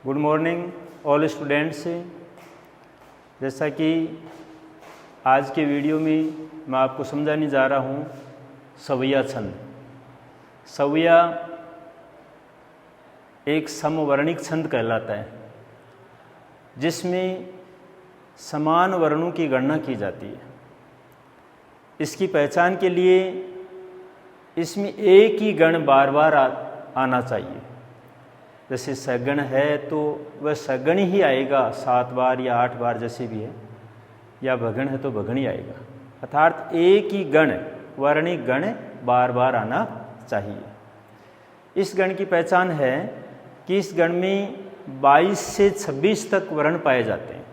Good morning all students. जैसा कि आज के वीडियो में मैं आपको समझाने जा रहा हूँ सवैया छंद। सवैया एक समवर्णिक छंद कहलाता है जिसमें समान वर्णों की गणना की जाती है। इसकी पहचान के लिए इसमें एक ही गण बार बार आना चाहिए। जैसे सगण है तो वह सगण ही आएगा 7 बार या 8 बार जैसे भी है, या भगण है तो भगण ही आएगा। अर्थात एक ही गण वर्णिक गण बार बार आना चाहिए। इस गण की पहचान है कि इस गण में 22 से 26 तक वर्ण पाए जाते हैं।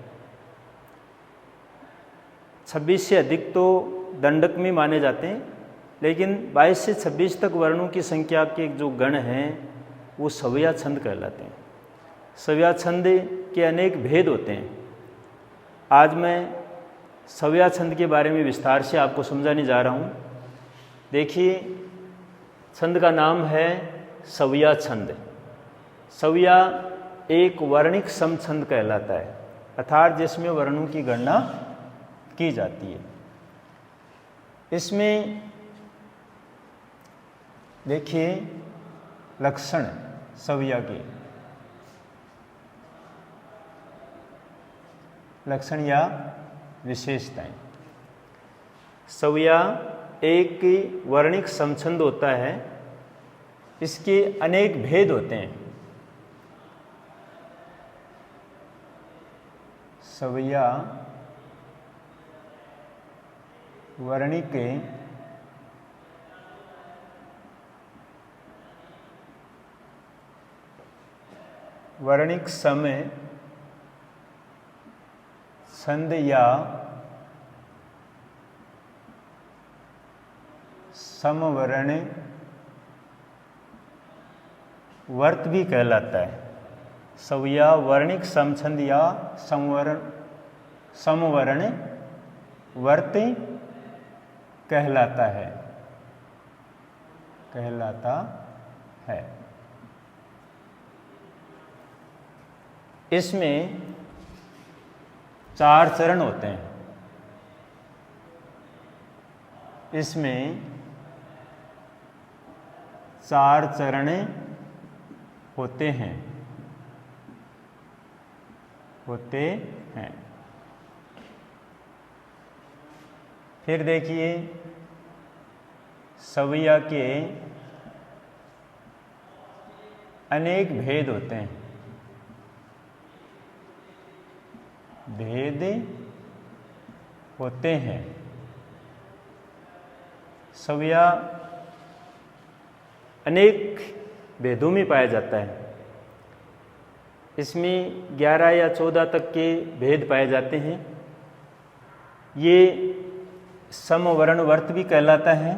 26 से अधिक तो दंडक में माने जाते हैं, लेकिन 22 से 26 तक वर्णों की संख्या के जो गण हैं वो सवैया छंद कहलाते हैं। सवैया छंद के अनेक भेद होते हैं। आज मैं सवैया छंद के बारे में विस्तार से आपको समझाने जा रहा हूँ। देखिए, छंद का नाम है सवैया छंद। सवैया एक वर्णिक समछंद कहलाता है, अर्थात जिसमें वर्णों की गणना की जाती है। इसमें देखिए लक्षण सवैया के लक्षण या विशेषताएं। सवैया एक वर्णिक समछंद होता है। इसके अनेक भेद होते हैं। सवैया वर्णिक समय छंद या समवर्ण वर्त भी कहलाता है। सवैया वर्णिक समछंद या समवर्ण वर्त कहलाता है। इसमें 4 चरण होते हैं। इसमें 4 चरण होते हैं। फिर देखिए, सवैया के अनेक भेद होते हैं। सवैया अनेक भेदों में पाया जाता है। इसमें 11 या 14 तक के भेद पाए जाते हैं। ये समवर्ण वर्त भी कहलाता है।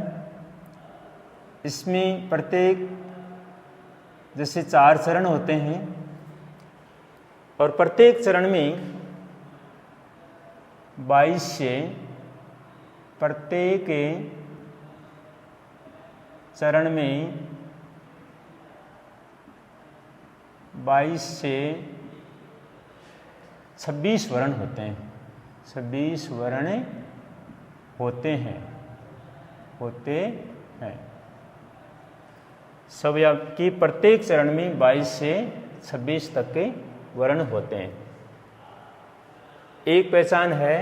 इसमें प्रत्येक जैसे 4 चरण होते हैं और प्रत्येक चरण में 22 से प्रत्येक चरण में 22 से 26 वर्ण होते हैं। 26 वर्ण होते हैं। सवैया की प्रत्येक चरण में 22 से 26 तक के वर्ण होते हैं। एक पहचान है,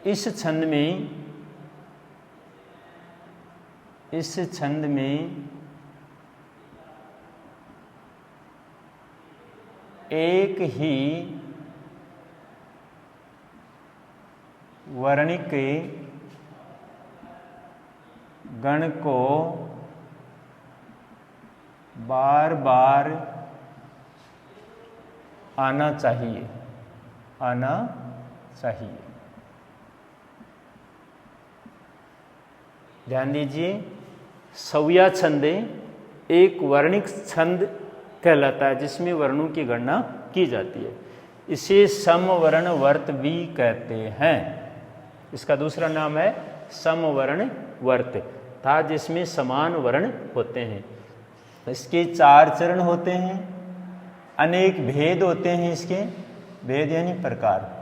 इस छंद में एक ही वर्णिक गण को बार बार आना चाहिए। ध्यान दीजिए, सवैया छंद एक वर्णिक छंद कहलाता है जिसमें वर्णों की गणना की जाती है। इसे समवर्ण वर्त भी कहते हैं। इसका दूसरा नाम है समवर्ण वर्त, था जिसमें समान वर्ण होते हैं। इसके 4 चरण होते हैं। अनेक भेद होते हैं इसके, भेद यानी प्रकार,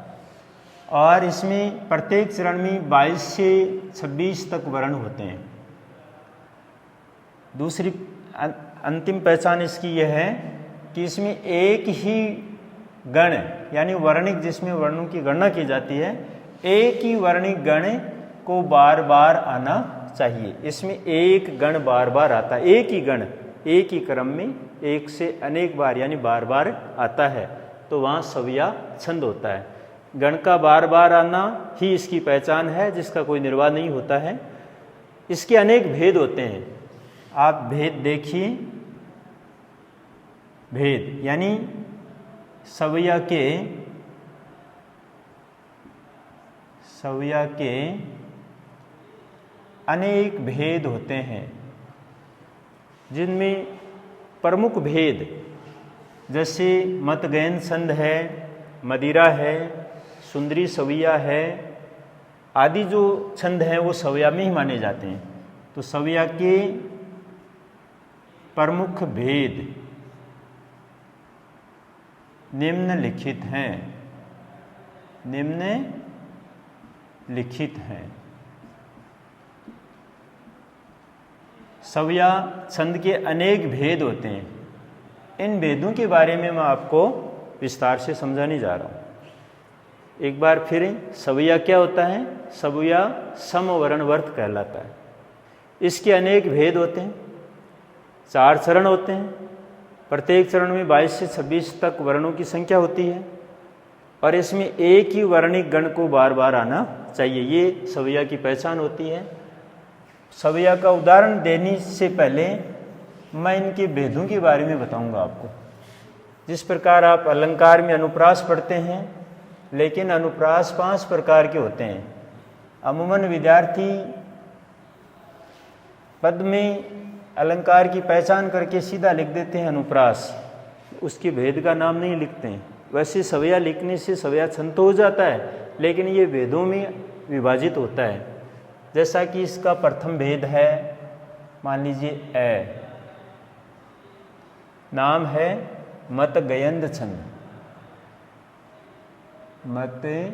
और इसमें प्रत्येक चरण में 22 से 26 तक वर्ण होते हैं। दूसरी अंतिम पहचान इसकी यह है कि इसमें एक ही गण यानी वर्णिक, जिसमें वर्णों की गणना की जाती है, एक ही वर्णिक गण को बार बार आना चाहिए। इसमें एक गण बार बार आता है, एक ही गण एक ही क्रम में एक से अनेक बार यानी बार बार आता है, तो वहाँ सव्या छंद होता है। गण का बार बार आना ही इसकी पहचान है, जिसका कोई निर्वाह नहीं होता है। इसके अनेक भेद होते हैं, आप भेद देखिए। भेद यानी सव्या के अनेक भेद होते हैं, जिनमें प्रमुख भेद जैसे मतगयन छंद है, मदिरा है, सुंदरी सव्या है, आदि जो छंद हैं वो सव्या में ही माने जाते हैं। तो सव्या के प्रमुख भेद निम्नलिखित हैं, निम्नलिखित हैं। सव्या छंद के अनेक भेद होते हैं। इन भेदों के बारे में मैं आपको विस्तार से समझाने जा रहा हूँ। एक बार फिर, सव्या क्या होता है? सव्या समवर्णवर्त कहलाता है। इसके अनेक भेद होते हैं, 4 चरण होते हैं। प्रत्येक चरण में 22 से 26 तक वर्णों की संख्या होती है, और इसमें एक ही वर्णिक गण को बार बार आना चाहिए। ये सव्या की पहचान होती है। सव्या का उदाहरण देने से पहले मैं इनके भेदों के बारे में बताऊंगा आपको। जिस प्रकार आप अलंकार में अनुप्रास पढ़ते हैं, लेकिन अनुप्रास 5 प्रकार के होते हैं। अमूमन विद्यार्थी पद में अलंकार की पहचान करके सीधा लिख देते हैं अनुप्रास, उसके भेद का नाम नहीं लिखते हैं। वैसे सव्या लिखने से सव्या छंद तो हो जाता है, लेकिन ये भेदों में विभाजित होता है। जैसा कि इसका प्रथम भेद है, मान लीजिए ए, नाम है मतगयंद छंद। मतगयंद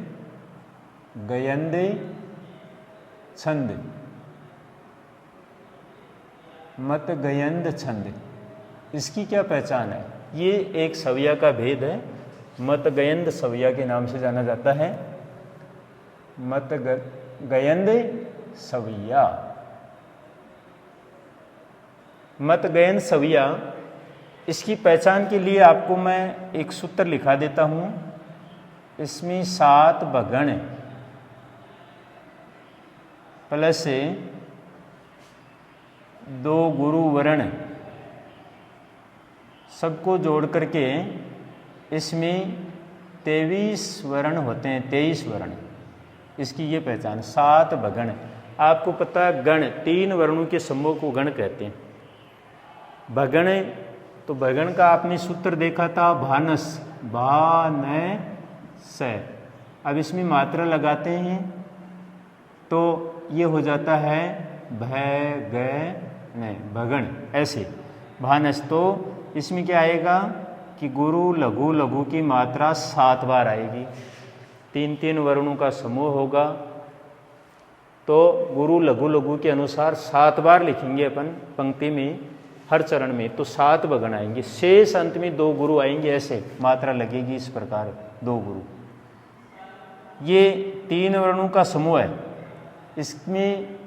छंद, मतगयंद छंद, इसकी क्या पहचान है? ये एक सव्या का भेद है, मतगयंद सव्या के नाम से जाना जाता है। मतगयंद सव्या, मतगयंद सव्या, इसकी पहचान के लिए आपको मैं एक सूत्र लिखा देता हूँ। इसमें 7 भगण प्लस 2 गुरु वर्ण सबको जोड़ करके इसमें 23 वर्ण होते हैं, 23 वर्ण। इसकी ये पहचान, 7 भगण। आपको पता है गण, 3 वर्णों के समूह को गण कहते हैं। भगण, तो भगण का आपने सूत्र देखा था, भानस, भानस। अब इसमें मात्रा लगाते हैं तो ये हो जाता है भगण, भगण, ऐसे भानस। तो इसमें क्या आएगा कि गुरु लघु लघु की मात्रा 7 बार आएगी। 3-3 वर्णों का समूह होगा, तो गुरु लघु लघु के अनुसार 7 बार लिखेंगे अपन पंक्ति में, हर चरण में, तो 7 भगण आएंगे। शेष अंत में 2 गुरु आएंगे, ऐसे मात्रा लगेगी इस प्रकार, 2 गुरु। ये 3 वर्णों का समूह है। इसमें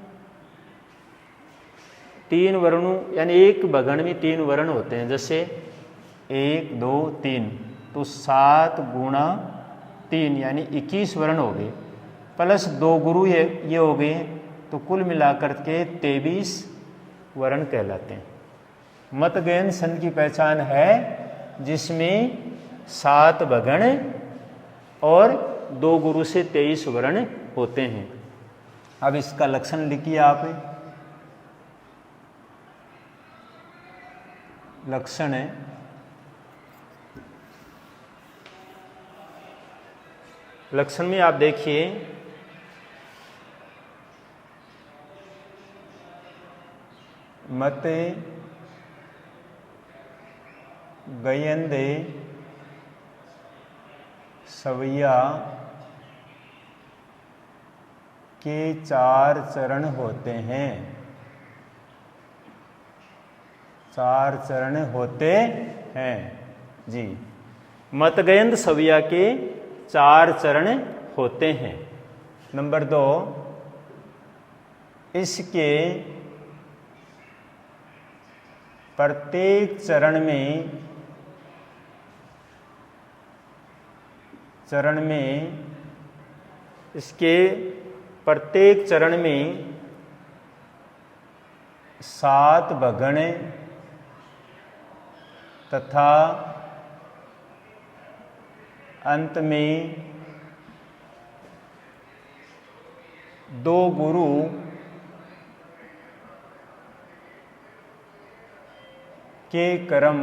3 वर्णों यानी एक भगण में 3 वर्ण होते हैं। जैसे 1, 2, 3, तो 7 गुणा 3 यानी 21 वर्ण हो गए, प्लस 2 गुरु ये हो गए, तो कुल मिलाकर के 23 वर्ण कहलाते हैं। मतगयन छंद की पहचान है जिसमें 7 भगण और 2 गुरु से 23 वर्ण होते हैं। अब इसका लक्षण लिखिए आप। लक्षण है, लक्षण में आप देखिए, मत गयंदे सवैया के 4 चरण होते हैं। 4 चरण होते हैं जी। मतगयंत सवैया के 4 चरण होते हैं। नंबर 2, इसके प्रत्येक चरण में इसके प्रत्येक चरण में 7 भगण तथा अंत में 2 गुरु के क्रम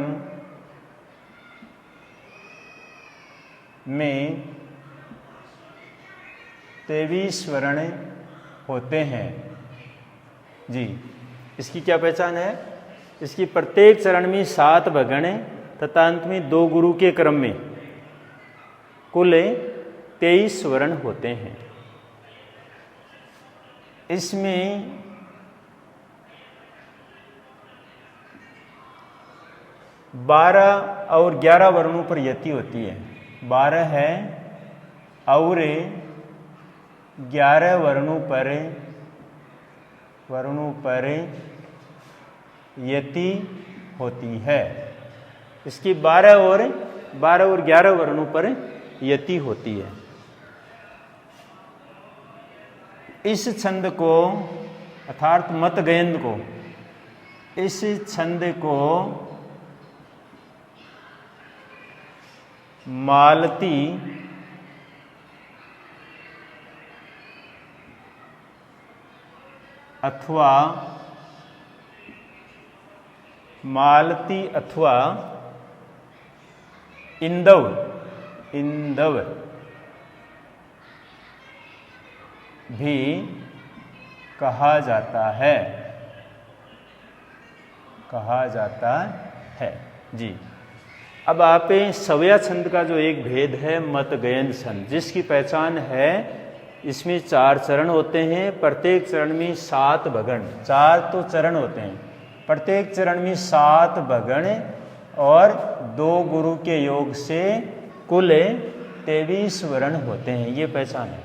में 23 वर्ण होते हैं जी। इसकी क्या पहचान है? इसकी प्रत्येक चरण में 7 भगण तथा अंत में 2 गुरु के क्रम में कुल 23 वर्ण होते हैं। इसमें बारह और 11 वर्णों पर यति होती है। 12 है और 11 वर्णों पर यति होती है। इसकी 12 और 11 वर्णों पर यति होती है। इस छंद को अर्थात मतगयंत को, इस छंद को मालती अथवा इंदव भी कहा जाता है जी। अब आप सवैया छंद का जो एक भेद है मतगयंत छंद, जिसकी पहचान है इसमें 4 चरण होते हैं। प्रत्येक चरण में 7 भगण, 4 तो चरण होते हैं, प्रत्येक चरण में 7 भगण और 2 गुरु के योग से कुल 23 वर्ण होते हैं। ये पहचान है।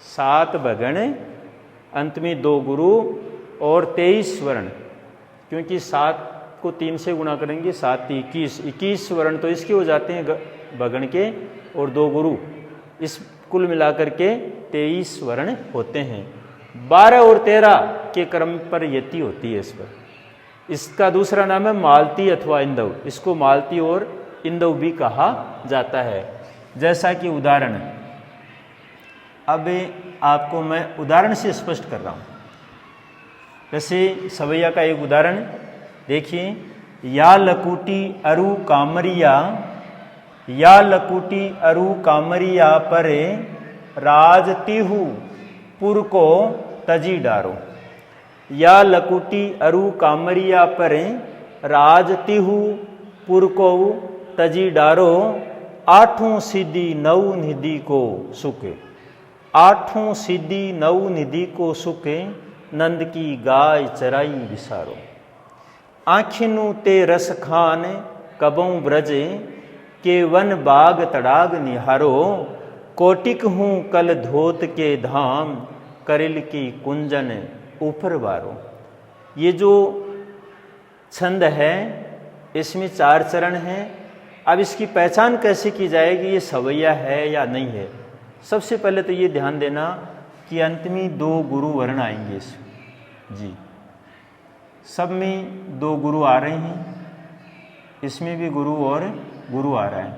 7 भगण, अंत में 2 गुरु और 23 वर्ण, क्योंकि 7 को 3 से गुणा करेंगे 7 21 वर्ण तो इसके हो जाते हैं भगण के और 2 गुरु, इस कुल मिलाकर के 23 वर्ण होते हैं। 12 और 13 के क्रम पर यति होती है इस पर। इसका दूसरा नाम है मालती अथवा इंदव। इसको मालती और इंदव भी कहा जाता है। जैसा कि उदाहरण, अब आपको मैं उदाहरण से स्पष्ट कर रहा हूँ। जैसे सवैया का एक उदाहरण देखिए, या लकुटी अरु कामरिया परे राजतिहु पुर को तजी डारो। या लकुटी अरु कामरिया परे राजतिहु पुर को तजी डारो। 8 सिद्धि 9 निधि को सुखे। 8 सिद्धि 9 निधि को सुखे। नंद की गाय चराई विसारो। आखिनु ते रस खान कबों ब्रजे के वन बाग तड़ाग निहारो। कोटिक हूँ कल धोत के धाम करिल की कुंजन ऊपर बारो। ये जो छंद है इसमें 4 चरण हैं। अब इसकी पहचान कैसे की जाएगी, ये सवैया है या नहीं है। सबसे पहले तो ये ध्यान देना कि अंत में 2 गुरु वर्ण आएंगे इसमें जी। सब में 2 गुरु आ रहे हैं, इसमें भी गुरु और गुरु आ रहा है।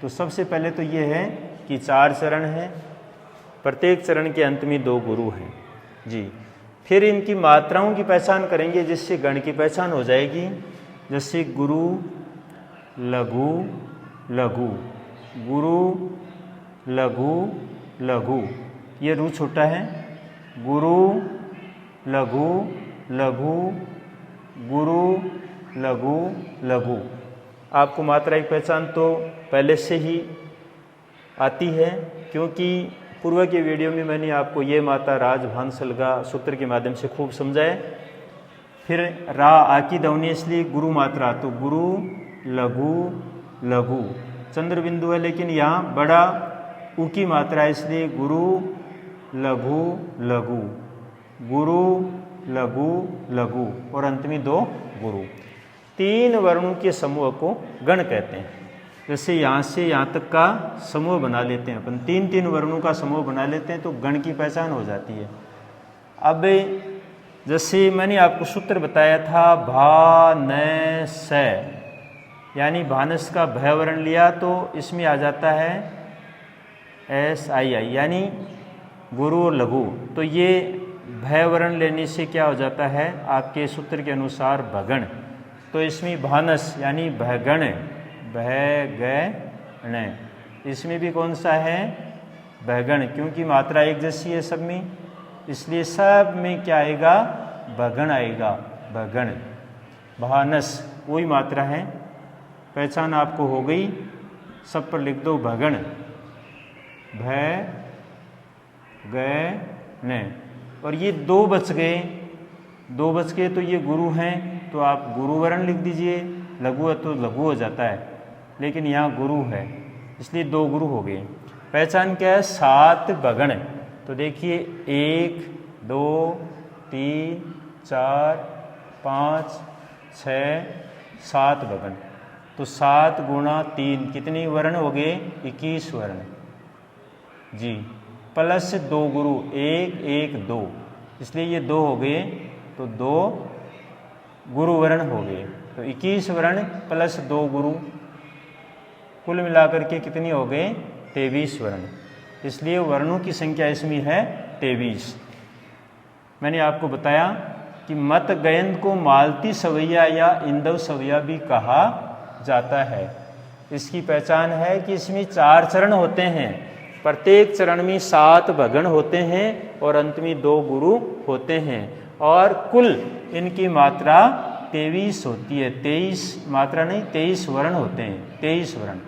तो सबसे पहले तो ये है कि 4 चरण है, प्रत्येक चरण के अंत में 2 गुरु हैं जी। फिर इनकी मात्राओं की पहचान करेंगे जिससे गण की पहचान हो जाएगी। जैसे गुरु लघु लघु, गुरु लघु लघु, ये रू छोटा है। गुरु लघु लघु, गुरु लघु लघु। आपको मात्रा की पहचान तो पहले से ही आती है, क्योंकि पूर्व के वीडियो में मैंने आपको ये मात्रा राज भान सलगा सूत्र के माध्यम से खूब समझाया। फिर रा आ की ध्वनि इसलिए गुरु मात्रा, तो गुरु लघु लघु चंद्र बिंदु है, लेकिन यहाँ बड़ा ऊ की मात्रा है इसलिए गुरु लघु लघु, गुरु लघु लघु और अंत में दो गुरु। 3 वर्णों के समूह को गण कहते हैं। जैसे यहाँ से यहाँ तक का समूह बना लेते हैं अपन, 3 वर्णों का समूह बना लेते हैं तो गण की पहचान हो जाती है। अब जैसे मैंने आपको सूत्र बताया था भा न स, यानी भानस का भय वर्ण लिया तो इसमें आ जाता है एस आई आई, यानी गुरु और लघु। तो ये भय वर्ण लेने से क्या हो जाता है आपके सूत्र के अनुसार भगण। तो इसमें भानस यानी भगण, भगण, इसमें भी कौन सा है भगण, क्योंकि मात्रा एक जैसी है सब में, इसलिए सब में क्या आएगा भगण आएगा, भगण। भानस वही मात्रा है, पहचान आपको हो गई, सब पर लिख दो भगण, भय गए न। और ये 2 बच गए, 2 बच गए तो ये गुरु हैं, तो आप गुरु वर्ण लिख दीजिए, लघु है तो लघु हो जाता है, लेकिन यहाँ गुरु है इसलिए 2 गुरु हो गए। पहचान क्या है 7 भगण। तो देखिए 1 2 3 4 5 6 7 भगण। तो 7 गुणा 3 कितने वर्ण हो गए 21 वर्ण जी, प्लस 2 गुरु 1 1 2, इसलिए ये 2 हो गए, तो 2 गुरु वर्ण हो गए। तो 21 वर्ण प्लस 2 गुरु, कुल मिलाकर के कितनी हो गए 23 वर्ण, इसलिए वर्णों की संख्या इसमें है 23। मैंने आपको बताया कि मत गयंत को मालती सवैया या इंदव सवैया भी कहा जाता है। इसकी पहचान है कि इसमें 4 चरण होते हैं, प्रत्येक चरण में 7 भगण होते हैं और अंत में 2 गुरु होते हैं, और कुल इनकी मात्रा 23 होती है। 23 मात्रा नहीं 23 वर्ण होते हैं, 23 वर्ण,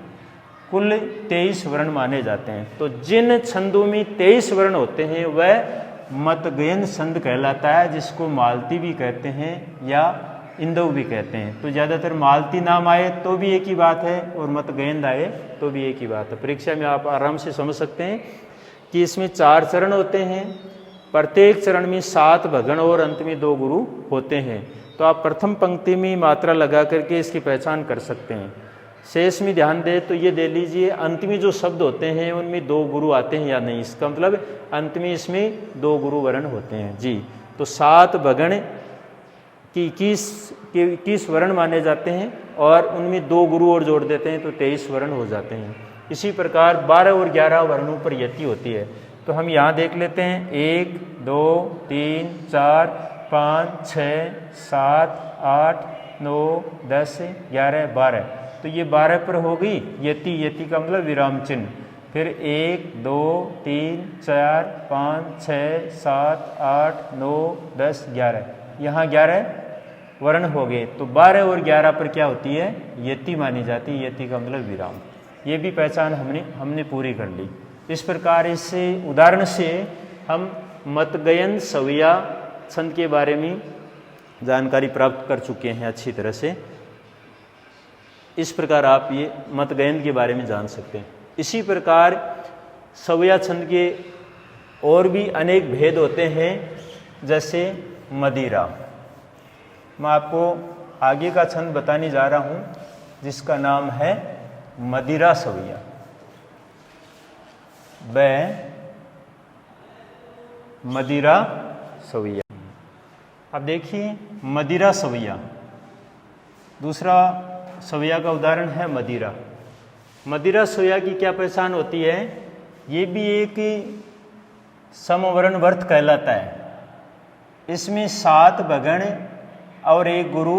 कुल 23 वर्ण माने जाते हैं। तो जिन छंदों में 23 वर्ण होते हैं वह मतगयन छंद कहलाता है, जिसको मालती भी कहते हैं या इंदव भी कहते हैं। तो ज़्यादातर मालती नाम आए तो भी एक ही बात है और मतगयन आए तो भी एक ही बात है। परीक्षा में आप आराम से समझ सकते हैं कि इसमें 4 चरण होते हैं, प्रत्येक चरण में 7 भगण और अंत में 2 गुरु होते हैं। तो आप प्रथम पंक्ति में मात्रा लगा करके इसकी पहचान कर सकते हैं। शेष में ध्यान दें तो ये दे लीजिए अंत में जो शब्द होते हैं उनमें 2 गुरु आते हैं या नहीं, इसका मतलब अंत में इसमें 2 गुरु वर्ण होते हैं जी। तो 7 भगण की 21 वर्ण माने जाते हैं और उनमें 2 गुरु और जोड़ देते हैं तो 23 वर्ण हो जाते हैं। इसी प्रकार 12 और 11 वर्णों पर यति होती है। तो हम यहाँ देख लेते हैं 1 2 3 4 5 6 7 8 9 10 11 12। तो ये 12 पर हो गई यति, यति का मतलब विराम चिन्ह। फिर 1 2 3 4 5 6 7 8 9 10 11, यहाँ 11 वर्ण हो गए। तो 12 और 11 पर क्या होती है यति मानी जाती है, यति का मतलब विराम। ये भी पहचान हमने पूरी कर ली। इस प्रकार इस उदाहरण से हम मतगयन सवैया छंद के बारे में जानकारी प्राप्त कर चुके हैं अच्छी तरह से। इस प्रकार आप ये मतगयन के बारे में जान सकते हैं। इसी प्रकार सवैया छंद के और भी अनेक भेद होते हैं, जैसे मदिरा। मैं आपको आगे का छंद बताने जा रहा हूँ जिसका नाम है मदिरा सवैया। मदिरा सवैया। अब देखिए मदिरा सवैया, दूसरा सवैया का उदाहरण है मदिरा। मदिरा सवैया की क्या पहचान होती है, ये भी एक समवर्ण वर्त कहलाता है। इसमें 7 भगण और 1 गुरु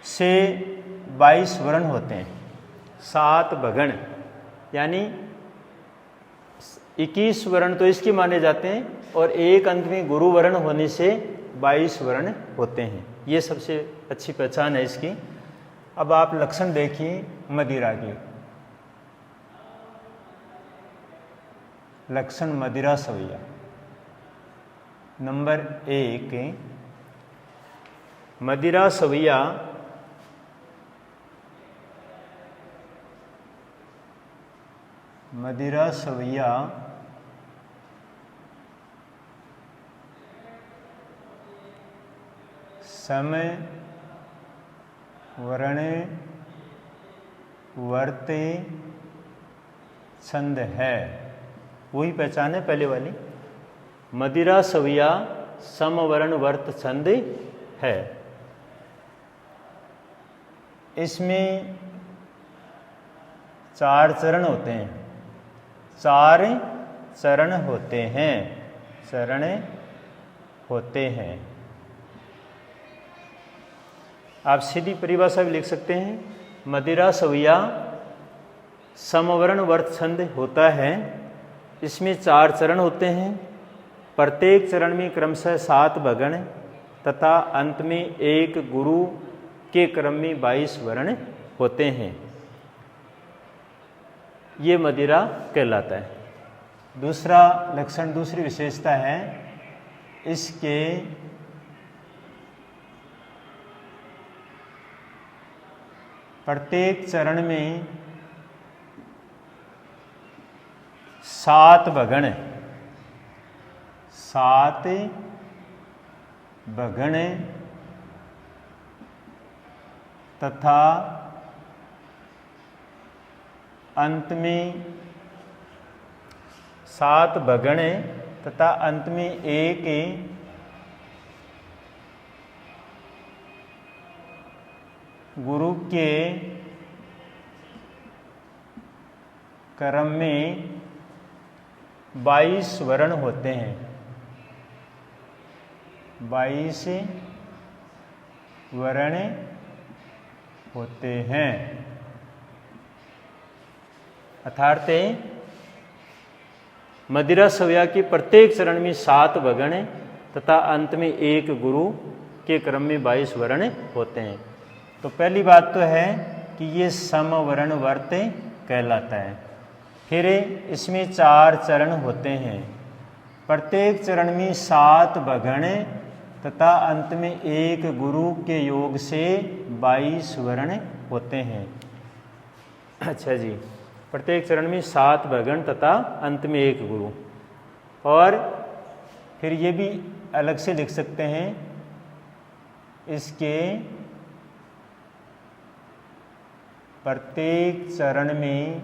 से 22 वर्ण होते हैं। 7 भगण यानी 21 वर्ण तो इसके माने जाते हैं और एक अंत में गुरु वर्ण होने से 22 वर्ण होते हैं। ये सबसे अच्छी पहचान है इसकी। अब आप लक्षण देखिए मदिरा की। लक्षण मदिरा सवैया। नंबर 1, मदिरा सवैया सम वर्ण वर्त छंद है। वही पहचान है पहले वाली। मदिरा सवैया समवर्ण वर्त छंद है। इसमें 4 चरण होते हैं। 4 चरण होते हैं। आप सीधी परिभाषा भी लिख सकते हैं। मदिरा सवैया समवर्ण वर्त छंद होता है। इसमें 4 चरण होते हैं। प्रत्येक चरण में क्रमशः 7 भगण तथा अंत में एक गुरु के क्रम में 22 वर्ण होते हैं। ये मदिरा कहलाता है। दूसरा लक्षण, दूसरी विशेषता है इसके प्रत्येक चरण में 7 भगण तथा अंत में 7 भगण तथा अंत में एक गुरु के क्रम में 22 वर्ण होते हैं। 22 वर्ण होते हैं। अर्थात मदिरा सवैया के प्रत्येक चरण में 7 भगण तथा अंत में एक गुरु के क्रम में 22 वर्ण होते हैं। तो पहली बात तो है कि ये समवर्ण वर्त कहलाता है। फिर इसमें 4 चरण होते हैं। प्रत्येक चरण में 7 भगण तथा अंत में एक गुरु के योग से 22 वर्ण होते हैं। अच्छा जी, प्रत्येक चरण में 7 भगण तथा अंत में एक गुरु। और फिर ये भी अलग से लिख सकते हैं, इसके प्रत्येक चरण में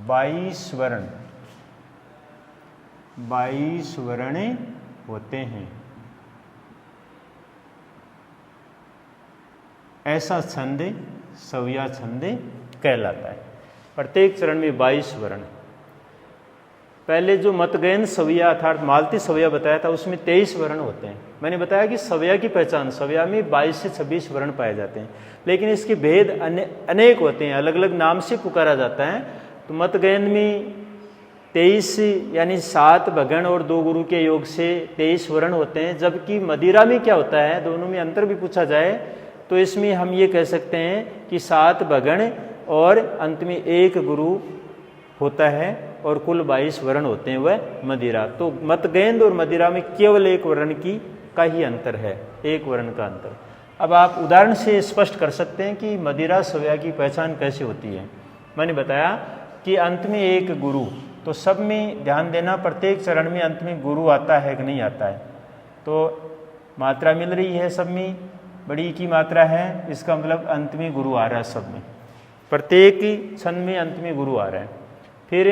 22 वर्ण होते हैं। ऐसा छंद सवैया छंद कहलाता है। प्रत्येक चरण में 22 वर्ण। पहले जो मतगयन सवैया अर्थात मालती सवैया बताया था उसमें 23 वर्ण होते हैं। मैंने बताया कि सवैया की पहचान, सवैया में 22 से 26 वर्ण पाए जाते हैं, लेकिन इसके भेद अनेक होते हैं, अलग अलग नाम से पुकारा जाता है। तो मतगयन में 23 यानी 7 भगण और 2 गुरु के योग से 23 वर्ण होते हैं। जबकि मदिरा में क्या होता है, दोनों में अंतर भी पूछा जाए तो इसमें हम ये कह सकते हैं कि 7 भगण और अंत में एक गुरु होता है और कुल 22 वर्ण होते हैं वह मदिरा। तो मतगेंद और मदिरा में केवल एक वर्ण का ही अंतर है, एक वर्ण का अंतर। अब आप उदाहरण से स्पष्ट कर सकते हैं कि मदिरा सवैया की पहचान कैसे होती है। मैंने बताया कि अंत में एक गुरु, तो सब में ध्यान देना, प्रत्येक चरण में अंत में गुरु आता है कि नहीं आता है। तो मात्रा मिल रही है सब में, बड़ी की मात्रा है, इसका मतलब अंत में गुरु आ रहा है सब में, प्रत्येक छंद में अंत में गुरु आ रहा है। फिर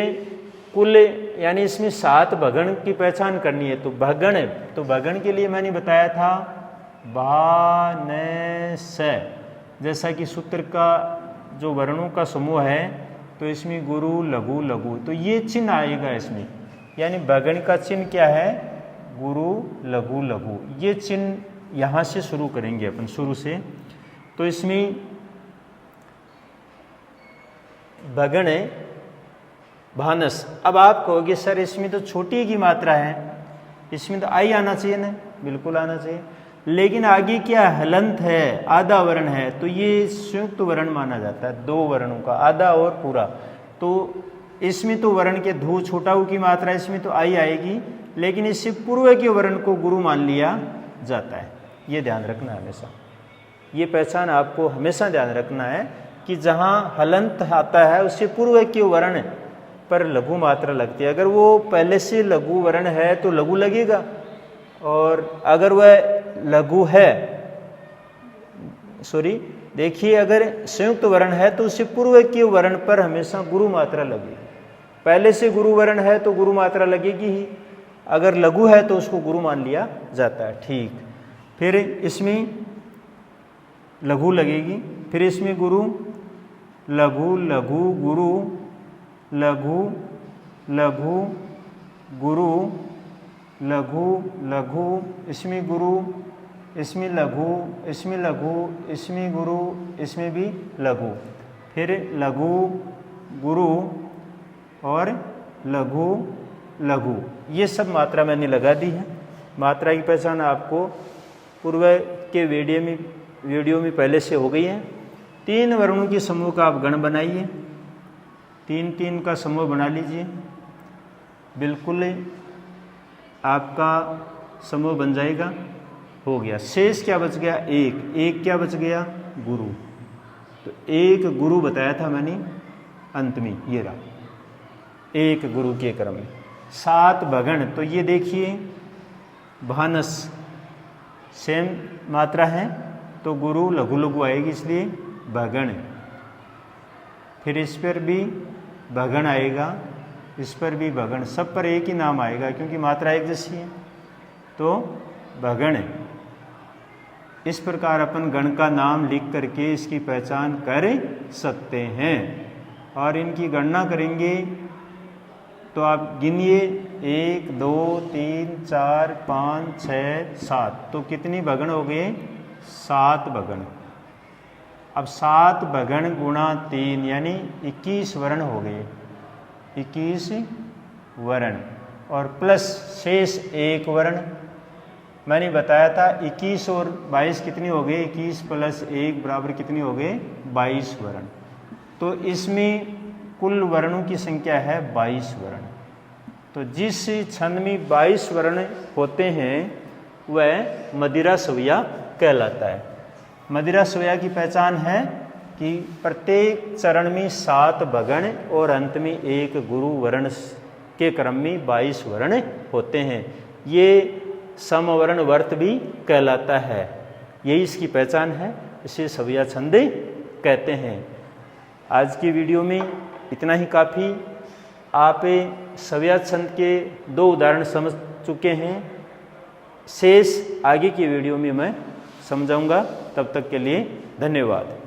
कुल यानी इसमें 7 भगण की पहचान करनी है। तो भगण के लिए मैंने बताया था भा न स, जैसा कि सूत्र का जो वर्णों का समूह है तो इसमें गुरु लघु लघु, तो ये चिन्ह आएगा इसमें, यानी भगण का चिन्ह क्या है, गुरु लघु लघु। ये चिन्ह यहाँ से शुरू करेंगे अपन, शुरू से। तो इसमें भगण भानस। अब आप कहोगे सर इसमें तो छोटी की मात्रा है, इसमें तो आई आना चाहिए ना, बिल्कुल आना चाहिए, लेकिन आगे क्या हलंत है, आधा वर्ण है, तो ये संयुक्त वर्ण माना जाता है, 2 वर्णों का, आधा और पूरा। तो इसमें तो वर्ण के धू छोटा ऊ की मात्रा इसमें तो आई आएगी, लेकिन इससे पूर्व के वर्ण को गुरु मान लिया जाता है। ये ध्यान रखना है हमेशा, ये पहचान आपको हमेशा ध्यान रखना है कि जहाँ हलंत आता है उससे पूर्व के वर्ण पर लघु मात्रा लगती है। अगर वो पहले से लघु वर्ण है तो लघु लगेगा, और अगर वह लघु है, देखिए अगर संयुक्त वर्ण है तो उससे पूर्व के वर्ण पर हमेशा गुरु मात्रा लगेगी। पहले से गुरु वर्ण है तो गुरु मात्रा लगेगी ही, अगर लघु है तो उसको गुरु मान लिया जाता है। ठीक, फिर इसमें लघु लगेगी, फिर इसमें गुरु, लघु लघु गुरु, लघु लघु गुरु, लघु लघु, इसमें गुरु, इसमें लघु, इसमें लघु, इसमें गुरु, इसमें भी लघु, फिर लघु गुरु और लघु लघु। ये सब मात्रा मैंने लगा दी है। मात्रा की पहचान आपको पूर्व के वीडियो में पहले से हो गई है। 3 वर्णों के समूह का आप गण बनाइए, 3-3 का समूह बना लीजिए, बिल्कुल आपका समूह बन जाएगा। हो गया, शेष क्या बच गया? एक क्या बच गया? गुरु। तो एक गुरु बताया था मैंने अंत में, ये रहा एक गुरु के क्रम में। 7 भगण, तो ये देखिए भानस सेम मात्रा है तो गुरु लघु लघु आएगी, इसलिए भगण। फिर इस पर भी भगण आएगा, इस पर भी भगण, सब पर एक ही नाम आएगा क्योंकि मात्रा एक जैसी है, तो भगण। इस प्रकार अपन गण का नाम लिख करके इसकी पहचान कर सकते हैं। और इनकी गणना करेंगे तो आप गिनिए 1 2 3 4 5 6 7, तो कितनी भगण हो गए? 7 भगण। अब 7 भगण गुणा 3 यानी 21 वर्ण हो गए, 21 वर्ण, और प्लस शेष 1 वर्ण। मैंने बताया था 21 और 22 कितनी हो गई? 21 प्लस 1 बराबर कितनी हो गई? 22 वर्ण। तो इसमें कुल वर्णों की संख्या है 22 वर्ण। तो जिस छंद में 22 वर्ण होते हैं वह मदिरा सवैया कहलाता है। मदिरा सवैया की पहचान है कि प्रत्येक चरण में 7 भगण और अंत में 1 गुरु वर्ण के क्रम में 22 वर्ण होते हैं। ये समवर्ण वर्त भी कहलाता है, यही इसकी पहचान है, इसे सवैया छंद कहते हैं। आज की वीडियो में इतना ही काफ़ी। आप सवैया छंद के 2 उदाहरण समझ चुके हैं, शेष आगे की वीडियो में मैं समझाऊंगा। तब तक के लिए धन्यवाद।